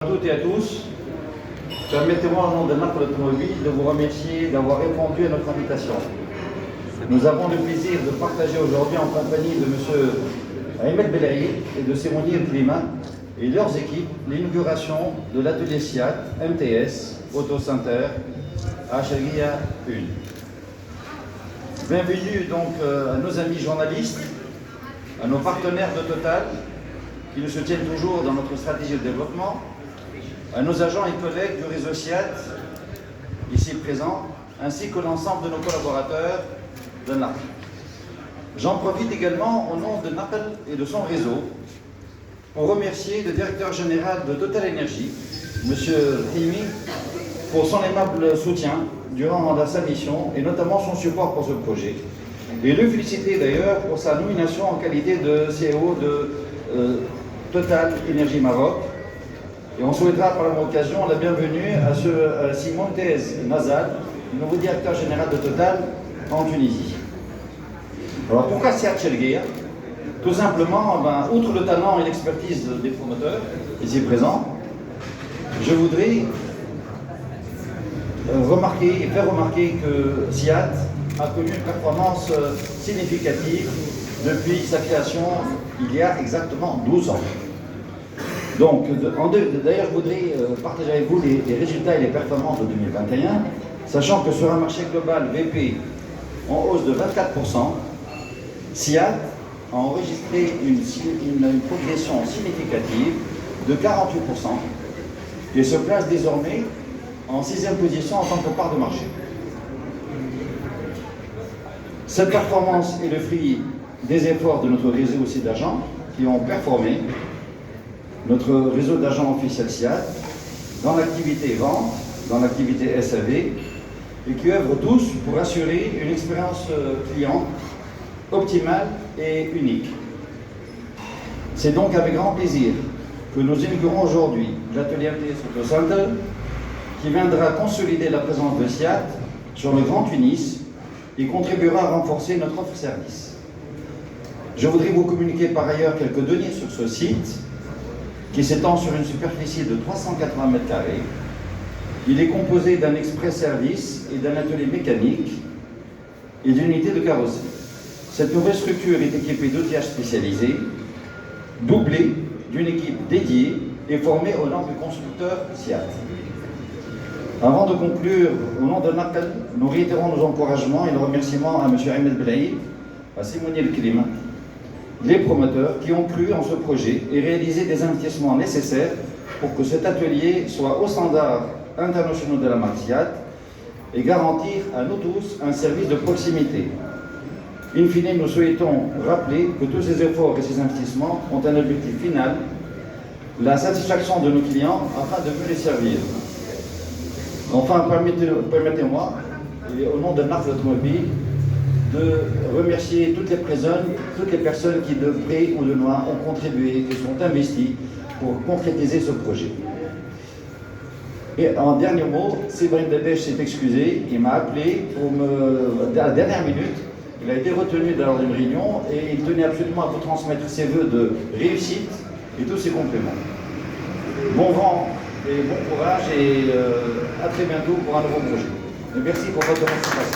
À toutes et à tous, permettez-moi au nom de Naples Automobile de vous remercier d'avoir répondu à notre invitation. Nous avons le plaisir de partager aujourd'hui en compagnie de M. Ahmed Belaïd et de Simonier Klima et leurs équipes l'inauguration de l'atelier SIAT MTS Auto Center à Chalguia 1. Bienvenue donc à nos amis journalistes, à nos partenaires de Total qui nous soutiennent toujours dans notre stratégie de développement, à nos agents et collègues du réseau SIAT, ici présents, ainsi que l'ensemble de nos collaborateurs de Naples. J'en profite également au nom de Naples et de son réseau pour remercier le directeur général de Total Énergie, M. Himi, pour son aimable soutien durant sa mission et notamment son support pour ce projet. Et le féliciter d'ailleurs pour sa nomination en qualité de CEO de Total Énergie Maroc. Et on souhaitera par la même occasion la bienvenue à Simon Tez Nazal, nouveau directeur général de Total en Tunisie. Alors pourquoi SIAT Chalguia? Tout simplement, outre le talent et l'expertise des promoteurs ici présents, je voudrais faire remarquer que SIAT a connu une performance significative depuis sa création il y a exactement 12 ans. Donc, d'ailleurs, je voudrais partager avec vous les résultats et les performances de 2021, sachant que sur un marché global VP en hausse de 24%, SIAT a enregistré une progression significative de 48% et se place désormais en 6e position en tant que part de marché. Cette performance est le fruit des efforts de notre réseau aussi d'agents qui ont performé, notre réseau d'agents officiels SIAT, dans l'activité vente, dans l'activité SAV, et qui œuvrent tous pour assurer une expérience client optimale et unique. C'est donc avec grand plaisir que nous inaugurons aujourd'hui l'atelier MTS Auto Center, qui viendra consolider la présence de SIAT sur le Grand Tunis et contribuera à renforcer notre offre service. Je voudrais vous communiquer par ailleurs quelques données sur ce site, qui s'étend sur une superficie de 380 m². Il est composé d'un express service et d'un atelier mécanique et d'une unité de carrosserie. Cette nouvelle structure est équipée d'outillages spécialisés, doublée d'une équipe dédiée et formée au nom du constructeur SIAT. Avant de conclure, au nom de Naples, nous réitérons nos encouragements et nos remerciements à M. Ahmed Belaïd, à Simonier Klima, les promoteurs qui ont cru en ce projet et réalisé des investissements nécessaires pour que cet atelier soit aux standards internationaux de la marque SIAT et garantir à nous tous un service de proximité. In fine, nous souhaitons rappeler que tous ces efforts et ces investissements ont un objectif final, la satisfaction de nos clients afin de mieux les servir. Enfin, permettez-moi, au nom de Naples Automobile, de remercier toutes les personnes qui, de près ou de loin, ont contribué, qui sont investies pour concrétiser ce projet. Et en dernier mot, Sébrine Debèche s'est excusé, il m'a appelé à la dernière minute, il a été retenu dans une réunion et il tenait absolument à vous transmettre ses vœux de réussite et tous ses compléments. Bon vent et bon courage et à très bientôt pour un nouveau projet. Et merci pour votre participation.